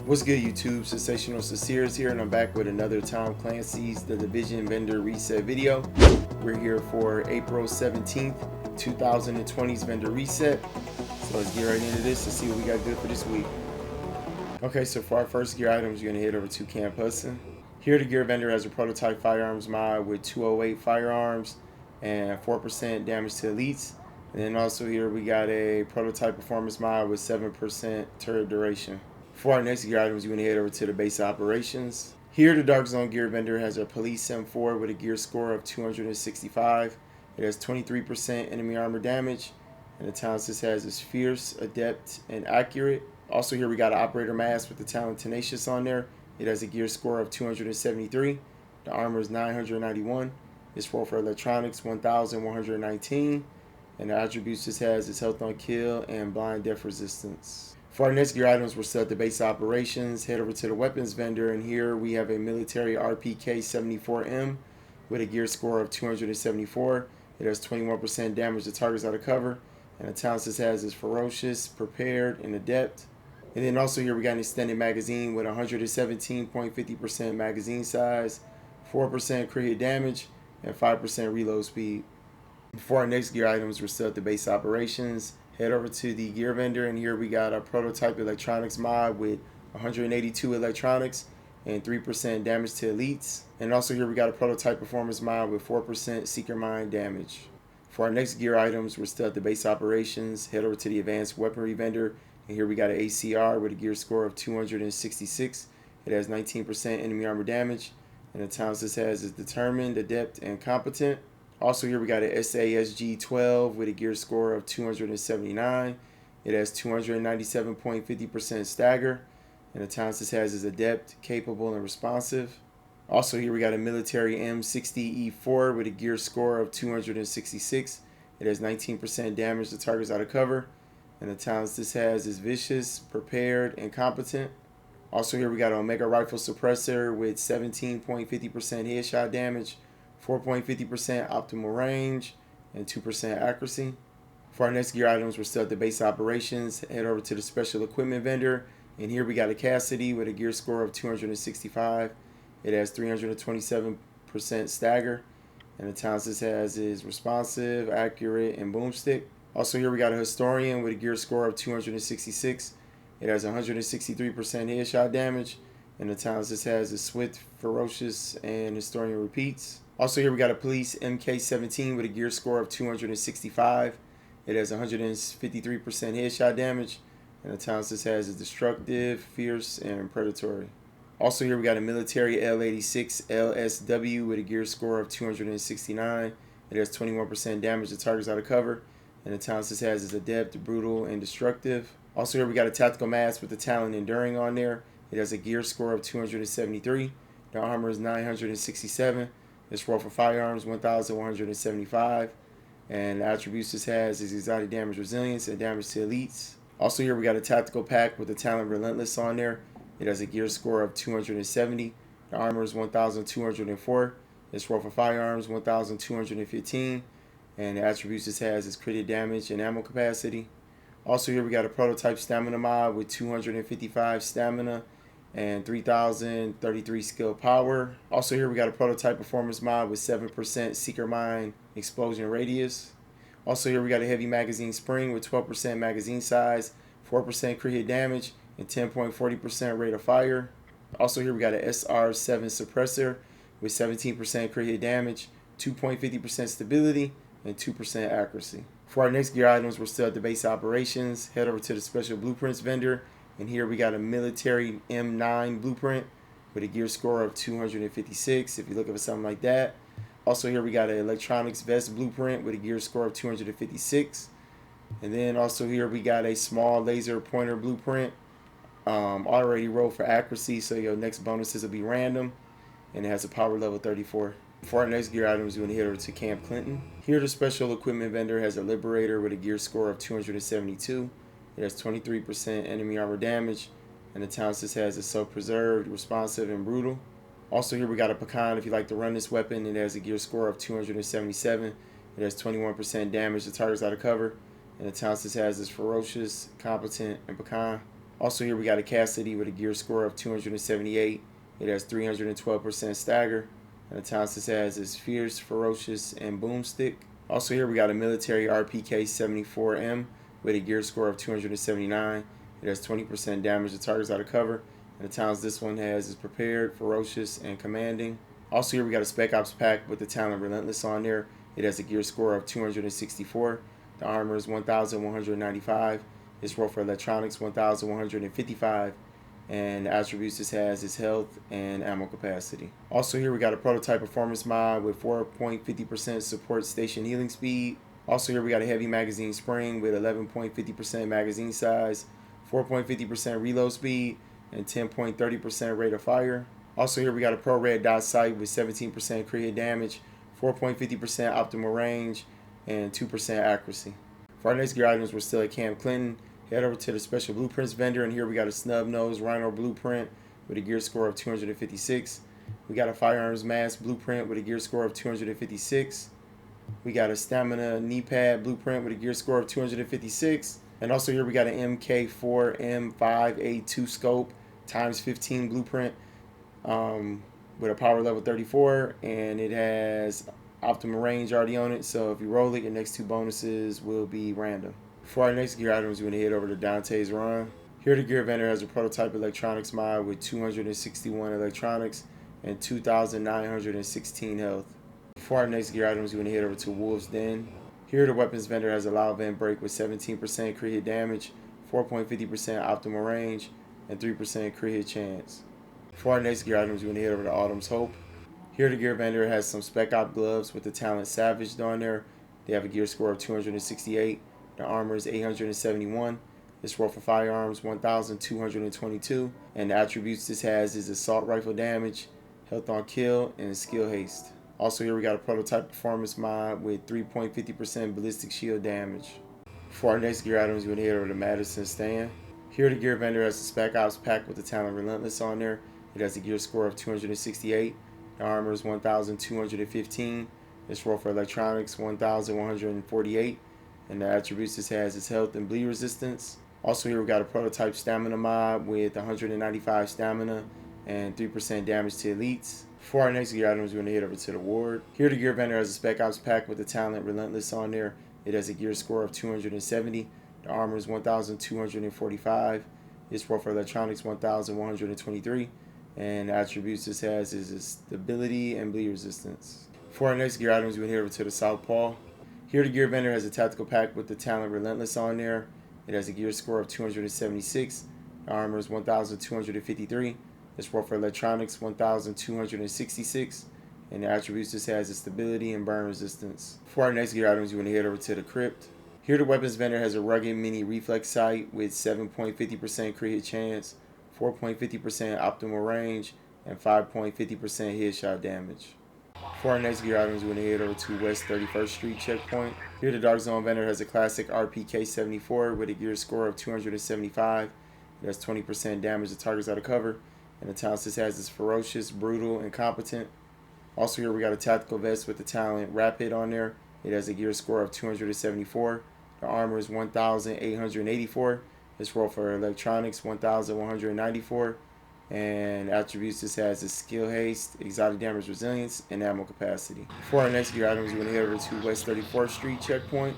What's good, YouTube? Sensational Sincere here, and I'm back with another Tom Clancy's The Division Vendor Reset video. We're here for April 17th, 2020's Vendor Reset. So let's get right into this and see what we got good for this week. Okay, so for our first gear items, you're going to head over to Camp Hudson. Here, the gear vendor has a prototype firearms mod with 208 firearms and 4% damage to elites. And then also here we got a prototype performance mod with 7% turret duration. For our next gear items, you're going to head over to the base operations. Here, the Dark Zone gear vendor has a police M4 with a gear score of 265. It has 23% enemy armor damage, and the talents this has is fierce, adept, and accurate. Also here we got an operator mask with the talent tenacious on there. It has a gear score of 273. The armor is 991. Its roll for electronics 1119. And the attributes this has is health on kill and blind death resistance. For our next gear items, we're still at the base operations. Head over to the weapons vendor, and here we have a military RPK 74M with a gear score of 274. It has 21% damage to targets out of cover, and the talents this has is ferocious, prepared, and adept. And then also here we got an extended magazine with 117.50% magazine size, 4% crit hit damage, and 5% reload speed. For our next gear items, we're still at the base operations. Head over to the gear vendor, and here we got a prototype electronics mod with 182 electronics and 3% damage to elites. And also here we got a prototype performance mod with 4% seeker mine damage. For our next gear items, we're still at the base operations. Head over to the advanced weaponry vendor, and here we got an ACR with a gear score of 266. It has 19% enemy armor damage, and the talents this has is determined, adept, and competent. Also here we got an Sas G12 with a gear score of 279. It has 297.50% stagger, and the talents this has is adept, capable, and responsive. Also here we got a military M700 E4 with a gear score of 266. It has 19% damage to targets out of cover, and the talents this has is vicious, prepared, and competent. Also here we got an Omega Rifle Suppressor with 17.50% headshot damage, 4.50% optimal range, and 2% accuracy. For our next gear items, we're still at the base operations. Head over to the special equipment vendor, and here we got a Cassidy with a gear score of 265. It has 327% stagger, and the talents this has is responsive, accurate, and boomstick. Also here we got a Historian with a gear score of 266. It has 163% headshot damage, and the talents this has is swift, ferocious, and Historian repeats. Also here we got a police MK17 with a gear score of 265. It has 153% headshot damage, and the talents this has is destructive, fierce, and predatory. Also here we got a military L86 Lsw with a gear score of 269. It has 21% damage to targets out of cover, and the talents this has is adept, brutal, and destructive. Also here we got a tactical mask with the talent enduring on there. It has a gear score of 273. The armor is 967. Its roll for firearms 1175, and the attributes this has is exotic damage resilience and damage to elites. Also here we got a tactical pack with the talent relentless on there. It has a gear score of 270. The armor is 1204. Its roll for firearms 1215, and the attributes this has is crit damage and ammo capacity. Also here we got a prototype stamina mod with 255 stamina and 3033 skill power. Also here we got a prototype performance mod with 7% seeker mine explosion radius. Also here we got a heavy magazine spring with 12% magazine size, 4% crit hit damage, and 10.40% rate of fire. Also here we got a Sr7 Suppressor with 17% crit hit damage, 2.50% stability, and 2% accuracy. For our next gear items, we're still at the base operations. Head over to the special blueprints vendor, and here we got a military M9 blueprint with a gear score of 256 if you're looking for something like that. Also here we got an electronics vest blueprint with a gear score of 256. And then also here we got a small laser pointer blueprint already rolled for accuracy, so your next bonuses will be random, and it has a power level 34. For our next gear items, we're going to head over to Camp Clinton. Here the special equipment vendor has a Liberator with a gear score of 272. It has 23% enemy armor damage, and the talents this has is self-preserved, responsive, and brutal. Also here we got a Pecan if you like to run this weapon. It has a gear score of 277. It has 21% damage to targets out of cover, and the talents this has is ferocious, competent, and Pecan. Also here we got a Cassidy with a gear score of 278. It has 312% stagger. And the talents it has is Fierce, Ferocious, and Boomstick. Also here we got a military RPK 74M with a gear score of 279. It has 20% damage to targets out of cover. And the talents this one has is Prepared, Ferocious, and Commanding. Also here we got a Spec Ops pack with the talent Relentless on there. It has a gear score of 264. The armor is 1,195. Its roll for electronics 1,155. And the attributes this has is health and ammo capacity. Also here we got a prototype performance mod with 4.50% support station healing speed. Also here we got a heavy magazine spring with 11.50% magazine size, 4.50% reload speed, and 10.30% rate of fire. Also here we got a pro red dot sight with 17% crit hit damage, 4.50% optimal range, and 2% accuracy. For our next gear items, we're still at Camp Clinton. Head over to the special blueprints vendor, and here we got a snub nose rhino blueprint with a gear score of 256. We got a firearms mask blueprint with a gear score of 256. We got a stamina knee pad blueprint with a gear score of 256. And also here we got an MK4 M5A2 scope times 15 blueprint with a power level 34, and it has optimal range already on it. So if you roll it, your next two bonuses will be random. For our next gear items, we're going to head over to Dante's Run. Here the gear vendor has a prototype electronics mod with 261 electronics and 2,916 health. For our next gear items, we're going to head over to Wolf's Den. Here the weapons vendor has a loud vent break with 17% crit hit damage, 4.50% optimal range, and 3% crit hit chance. For our next gear items, we're going to head over to Autumn's Hope. Here the gear vendor has some Spec Op gloves with the talent Savage on there. They have a gear score of 268. The armor is 871. This roll for firearms 1,222. And the attributes this has is assault rifle damage, health on kill, and skill haste. Also here we got a prototype performance mod with 3.50% ballistic shield damage. For our next gear items, we're going to head over to Madison Stand. Here the gear vendor has a Spec Ops pack with the talent Relentless on there. It has a gear score of 268. The armor is 1,215. This roll for electronics 1,148. And the attributes this has is health and bleed resistance. Also here we got a prototype stamina mod with 195 stamina and 3% damage to elites. For our next gear items, we're going to head over to the ward. Here the gear vendor has a Spec Ops pack with the talent Relentless on there. It has a gear score of 270. The armor is 1,245. Its roll for electronics 1,123. And the attributes this has is stability and bleed resistance. For our next gear items, we're going to head over to the Southpaw. Here the gear vendor has a tactical pack with the talent Relentless on there. It has a gear score of 276. The armor is 1,253. Its roll for electronics 1,266. And the attributes this has is stability and burn resistance. For our next gear items, we're going to head over to the Crypt. Here the weapons vendor has a rugged mini reflex sight with 7.50% crit hit chance, 4.50% optimal range, and 5.50% headshot damage. For our next gear items, we're going to head over to West 31st Street checkpoint. Here the Dark Zone vendor has a classic RPK 74 with a gear score of 275. It has 20% damage to targets out of cover. And the talent this has is Ferocious, Brutal, and Competent. Also here we got a tactical vest with the talent Rapid on there. It has a gear score of 274. The armor is 1,884. Its roll for electronics 1,194. And attributes this has is skill haste, exotic damage resilience, and ammo capacity. For our next gear items, we're going to head over to West 34th Street checkpoint.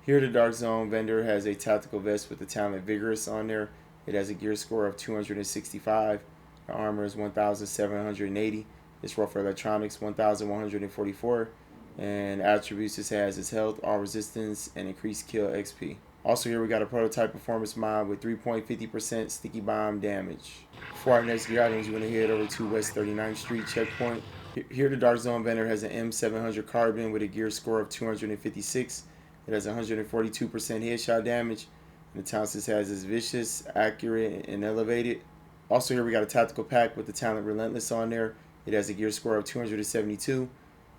Here the Dark Zone vendor has a tactical vest with the talent Vigorous on there. It has a gear score of 265. The armor is 1,780. Its roll for electronics 1,144. And attributes this has is health, all resistance, and increased kill XP. Also here we got a prototype performance mod with 3.50% sticky bomb damage. For our next gear items, we're going to head over to West 39th Street checkpoint. Here the Dark Zone vendor has an M700 Carbon with a gear score of 256. It has 142% headshot damage. And the talent this has is Vicious, Accurate, and Elevated. Also here we got a tactical pack with the talent Relentless on there. It has a gear score of 272.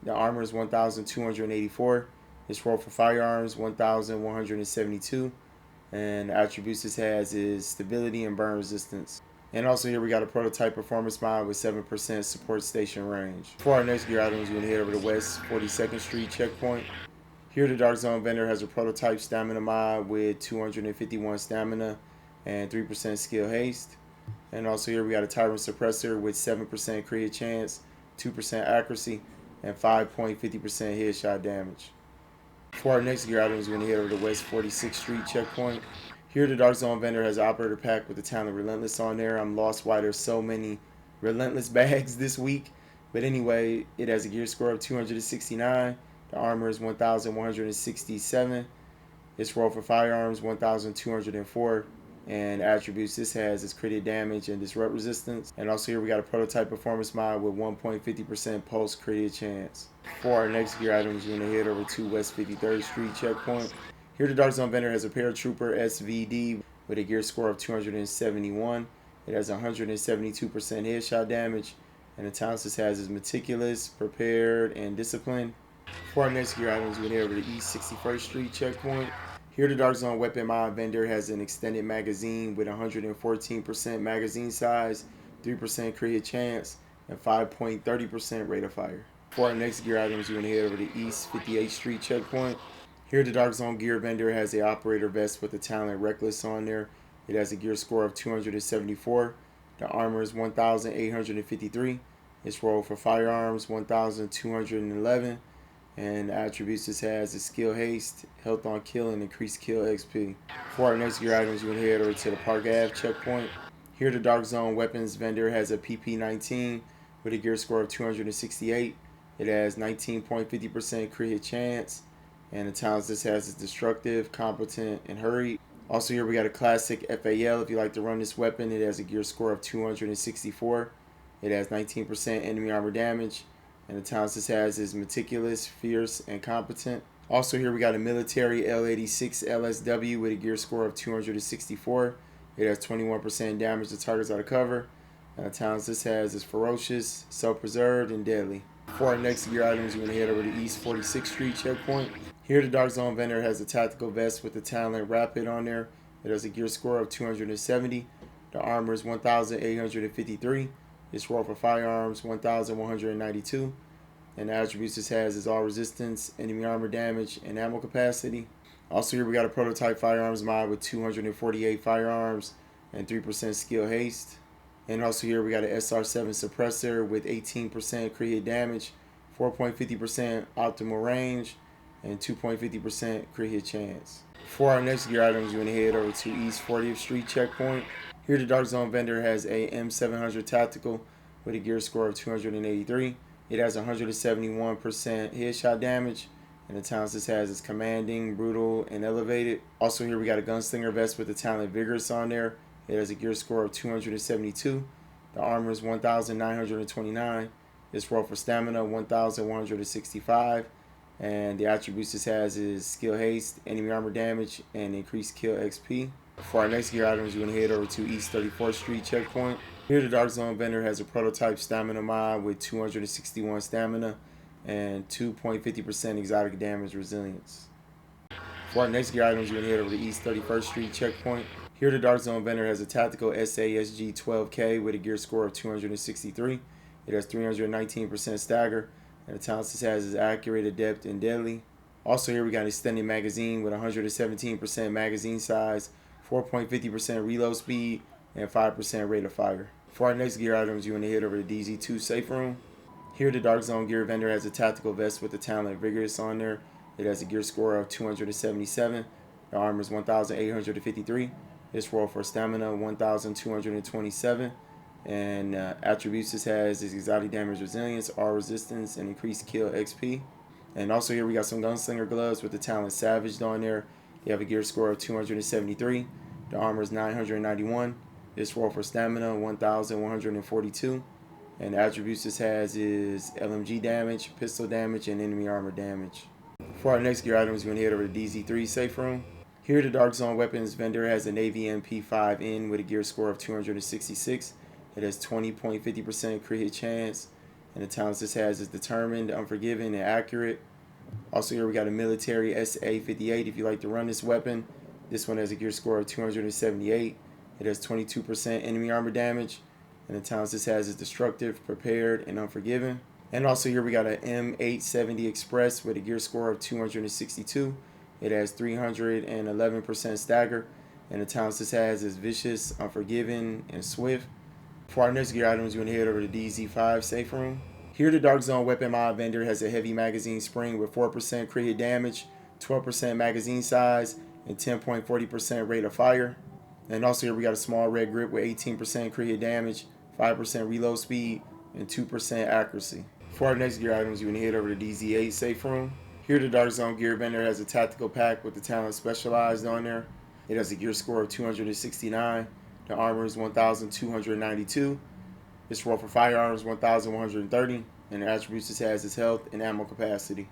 The armor is 1,284. Its roll for firearms 1,172. And the attributes this has is stability and burn resistance. And also here we got a prototype performance mod with 7% support station range. For our next gear items, we're going to head over to West 42nd Street checkpoint. Here the Dark Zone vendor has a prototype stamina mod with 251 stamina and 3% skill haste. And also here we got a Tyrant Suppressor with 7% crit chance, 2% accuracy, and 5.50% headshot damage. For our next gear items, we're going to head over to West 46th Street checkpoint. Here the Dark Zone vendor has an operator pack with the talent Relentless on there. I'm lost why there's so many Relentless bags this week. But anyway, it has a gear score of 269. The armor is 1,167. Its roll for firearms 1,204. And attributes this has is crit damage and disrupt resistance. And also here we got a prototype performance mod with 1.50% pulse crit chance. For our next gear items, we're going to head over to West 53rd Street checkpoint. Here the Dark Zone vendor has a Paratrooper Svd with a gear score of 271. It has 172% headshot damage. And the talents this has is Meticulous, Prepared, and Disciplined. For our next gear items, we're going to head over to East 61st Street checkpoint. Here the Dark Zone weapon mod vendor has an extended magazine with 114% magazine size, 3% crit chance, and 5.30% rate of fire. For our next gear items, we're going to head over to East 58th Street checkpoint. Here the Dark Zone gear vendor has a operator vest with the talent Reckless on there. It has a gear score of 274. The armor is 1,853. Its roll for firearms 1,211. And the attributes this has is skill haste, health on kill, and increased kill XP. For our next gear items, we're going to head over to the Park Ave checkpoint. Here the Dark Zone weapons vendor has a PP19 with a gear score of 268. It has 19.50% crit hit chance. And the talents this has is destructive, competent, and hurried. Also here we got a classic FAL. If you like to run this weapon, it has a gear score of 264. It has 19% enemy armor damage. And the talents this has is Meticulous, Fierce, and Competent. Also here we got a military L86 Lsw with a gear score of 264. It has 21% damage to targets out of cover. And the talents this has is Ferocious, Self-Preserved, and Deadly. For our next gear items, we're going to head over to East 46th Street checkpoint. Here the Dark Zone vendor has a tactical vest with the talent Rapid on there. It has a gear score of 270. The armor is 1,853. Its roll for firearms 1,192. And the attributes this has is all resistance, enemy armor damage, and ammo capacity. Also here we got a prototype firearms mod with 248 firearms and 3% skill haste. And also here we got an Sr7 Suppressor with 18% crit hit damage, 4.50% optimal range, and 2.50% crit hit chance. For our next gear items, we're going to head over to East 40th Street checkpoint. Here the Dark Zone vendor has a M700 Tactical with a gear score of 283. It has 171% headshot damage, and the talents this has is Commanding, Brutal, and Elevated. Also here we got a Gunslinger Vest with the talent Vigorous on there. It has a gear score of 272. The armor is 1,929. Its roll for stamina 1,165. And the attributes this has is skill haste, enemy armor damage, and increased kill XP. For our next gear items, we're going to head over to East 34th Street checkpoint. Here the Dark Zone vendor has a prototype stamina mod with 261 stamina and 2.50% exotic damage resilience. For our next gear items, we're going to head over to East 31st Street checkpoint. Here the Dark Zone vendor has a tactical Sas G12 with a gear score of 263. It has 319% stagger, and the talents this has is accurate, adept, and deadly. Also here we got an extended magazine with 117% magazine size, 4.50% reload speed, and 5% rate of fire. For our next gear items, you want to head over to DZ2 Safe Room. Here the Dark Zone gear vendor has a tactical vest with the talent Vigorous on there. It has a gear score of 277. The armor is 1,853. Its roll for stamina 1,227. And attributes this has is exotic damage resilience, all resistance, and increased kill XP. And also here we got some Gunslinger gloves with the talent Savage on there. They have a gear score of 273. The armor is 991. Its roll for stamina 1,142. And the attributes this has is LMG damage, pistol damage, and enemy armor damage. For our next gear items, we're going to head over to DZ3 Safe Room. Here the Dark Zone weapons vendor has a Navy MP5N with a gear score of 266. It has 20.50% crit hit chance. And the talents this has is Determined, Unforgiving, and Accurate. Also here we got a military SA58 if you like to run this weapon. This one has a gear score of 278. It has 22% enemy armor damage. And the talents this has is Destructive, Prepared, and Unforgiving. And also here we got an M870 Express with a gear score of 262. It has 311% stagger. And the talents this has is Vicious, Unforgiving, and Swift. For our next gear items, you're going to head over to DZ5 Safe Room. Here, the Dark Zone weapon mod vendor has a heavy magazine spring with 4% crit hit damage, 12% magazine size, and 10.40% rate of fire. And also here we got a small red grip with 18% crit hit damage, 5% reload speed, and 2% accuracy. For our next gear items, you're going to head over to DZ8 Safe Room. Here, the Dark Zone gear vendor has a tactical pack with the talent Specialized on there. It has a gear score of 269. The armor is 1,292. Its roll for firearms 1,130, and the attributes it has is health and ammo capacity.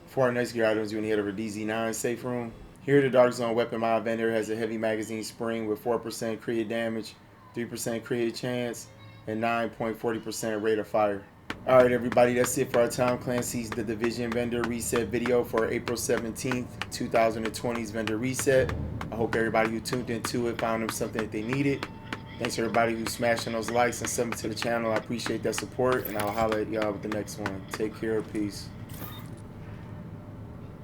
For our next gear items, you're going to head over to DZ9 Safe Room. Here, the Dark Zone weapon mod vendor has a heavy magazine spring with 4% crit hit damage, 3% crit hit chance, and 9.40% rate of fire. Alright everybody, that's it for our Tom Clancy's The Division vendor reset video for April 17th, 2020's vendor reset. I hope everybody who tuned into it found them something that they needed. Thanks to everybody who's smashing those likes and subbing to the channel. I appreciate that support, and I'll holler at y'all with the next one. Take care. Peace.